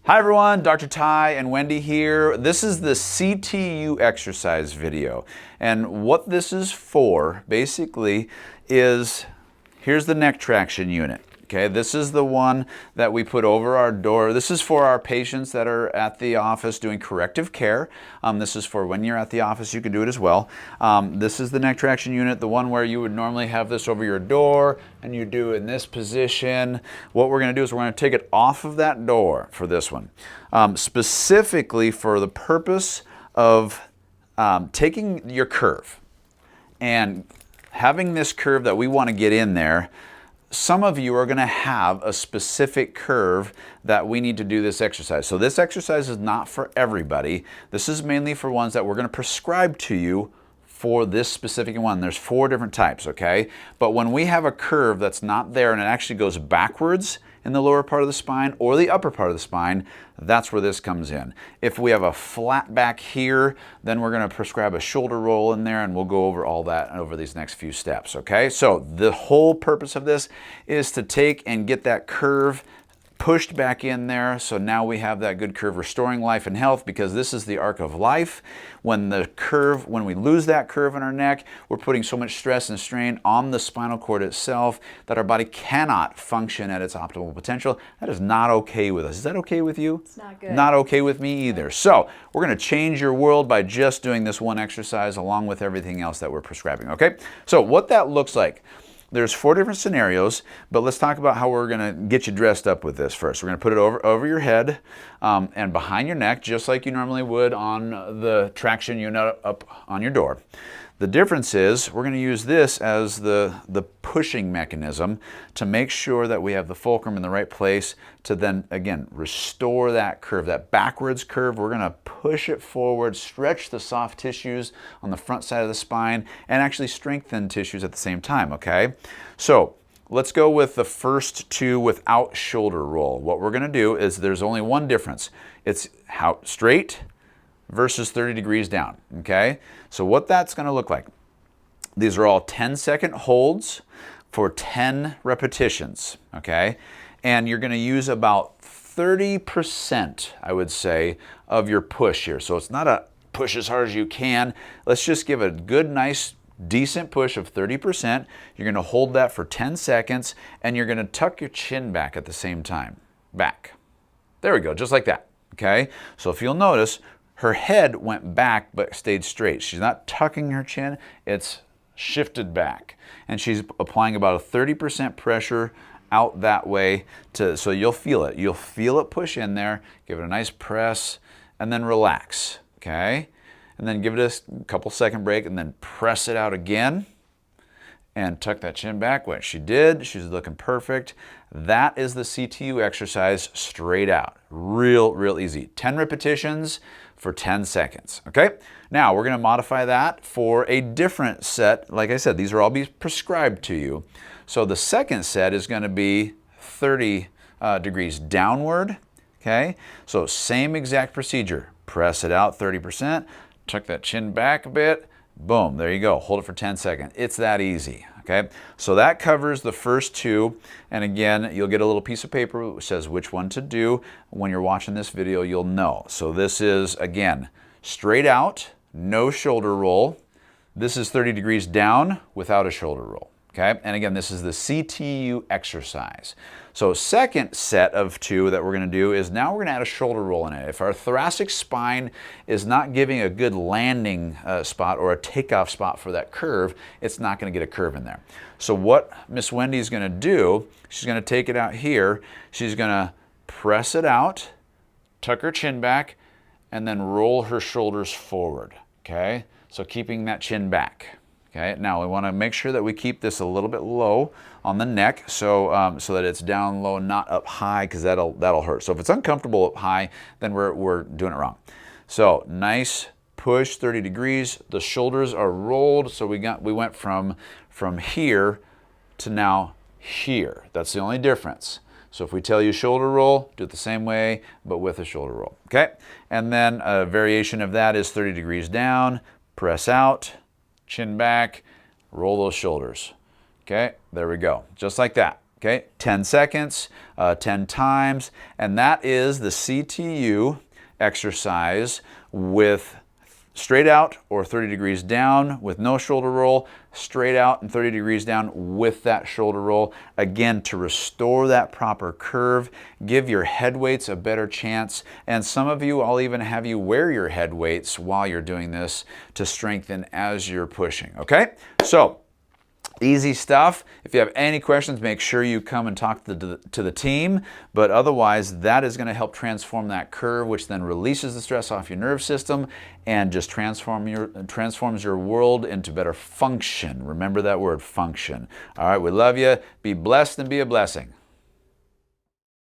Hi everyone, Dr. Ty and Wendy here. This is the CTU exercise video. And what this is for, basically, is here's the neck traction unit. Okay, this is the one that we put over our door. This is for our patients that are at the office doing corrective care. This is for when you're at the office, you can do it as well. This is the neck traction unit, the one where you would normally have this over your door and you do in this position. What we're going to do is we're going to take it off of that door for this one, specifically for the purpose of taking your curve and having this curve that we want to get in there. Some of you are going to have a specific curve that we need to do this exercise. So this exercise is not for everybody. This is mainly for ones that we're going to prescribe to you for this specific one. There's 4 different types, okay? But when we have a curve that's not there and it actually goes backwards in the lower part of the spine or the upper part of the spine, that's where this comes in. If we have a flat back here, then we're going to prescribe a shoulder roll in there, and we'll go over all that over these next few steps, okay? So the whole purpose of this is to take and get that curve pushed back in there, so now we have that good curve, restoring life and health, because this is the arc of life. When we lose that curve in our neck, we're putting so much stress and strain on the spinal cord itself that our body cannot function at its optimal potential. That is not okay with us. Is that okay with you? It's not good. Not okay with me either. So we're going to change your world by just doing this one exercise along with everything else that we're prescribing, okay? So what that looks like. There's 4 different scenarios, but let's talk about how we're going to get you dressed up with this first. We're going to put it over your head and behind your neck, just like you normally would on the traction unit up on your door. The difference is we're going to use this as the pushing mechanism to make sure that we have the fulcrum in the right place to then, again, restore that curve, that backwards curve. We're going to push it forward, stretch the soft tissues on the front side of the spine, and actually strengthen tissues at the same time, okay? So let's go with the first 2 without shoulder roll. What we're going to do is there's only one difference. It's how straight versus 30 degrees down, okay? So what that's going to look like. These are all 10-second holds for 10 repetitions, okay? And you're going to use about 30%, I would say, of your push here. So it's not a push as hard as you can. Let's just give a good, nice, decent push of 30%. You're going to hold that for 10 seconds, and you're going to tuck your chin back at the same time. Back. There we go, just like that, okay? So if you'll notice, her head went back but stayed straight. She's not tucking her chin, it's shifted back. And she's applying about a 30% pressure out that way so you'll feel it. You'll feel it push in there, give it a nice press, and then relax, okay? And then give it a couple second break and then press it out again and tuck that chin back, which she did. She's looking perfect. That is the CTU exercise straight out. Real easy. 10 repetitions for 10 seconds, okay? Now we're going to modify that for a different set. Like I said, these are all be prescribed to you. So the second set is going to be 30 degrees downward, okay? So same exact procedure. Press it out 30%, tuck that chin back a bit, boom, there you go. Hold it for 10 seconds. It's that easy, okay? So that covers the first 2. And again, you'll get a little piece of paper which says which one to do. When you're watching this video, you'll know. So this is, again, straight out, no shoulder roll. This is 30 degrees down without a shoulder roll, okay? And again, this is the CTU exercise. So second set of 2 that we're going to do is now we're going to add a shoulder roll in it. If our thoracic spine is not giving a good landing spot or a takeoff spot for that curve, it's not going to get a curve in there. So what Miss Wendy is going to do, she's going to take it out here. She's going to press it out, tuck her chin back, and then roll her shoulders forward, okay? So keeping that chin back. Okay, now we want to make sure that we keep this a little bit low on the neck so that it's down low, not up high, because that'll hurt. So if it's uncomfortable up high, then we're doing it wrong. So nice push, 30 degrees. The shoulders are rolled, so we went from here to now here. That's the only difference. So if we tell you shoulder roll, do it the same way, but with a shoulder roll. Okay, and then a variation of that is 30 degrees down, press out, chin back, roll those shoulders. Okay, there we go. Just like that. Okay, 10 seconds, 10 times, and that is the CTU exercise with straight out or 30 degrees down with no shoulder roll, straight out and 30 degrees down with that shoulder roll. Again, to restore that proper curve, give your head weights a better chance, and some of you, I'll even have you wear your head weights while you're doing this to strengthen as you're pushing, okay? So, easy stuff. If you have any questions, make sure you come and talk to the team. But otherwise, that is going to help transform that curve, which then releases the stress off your nerve system and just transforms your world into better function. Remember that word, function. All right, we love you. Be blessed and be a blessing.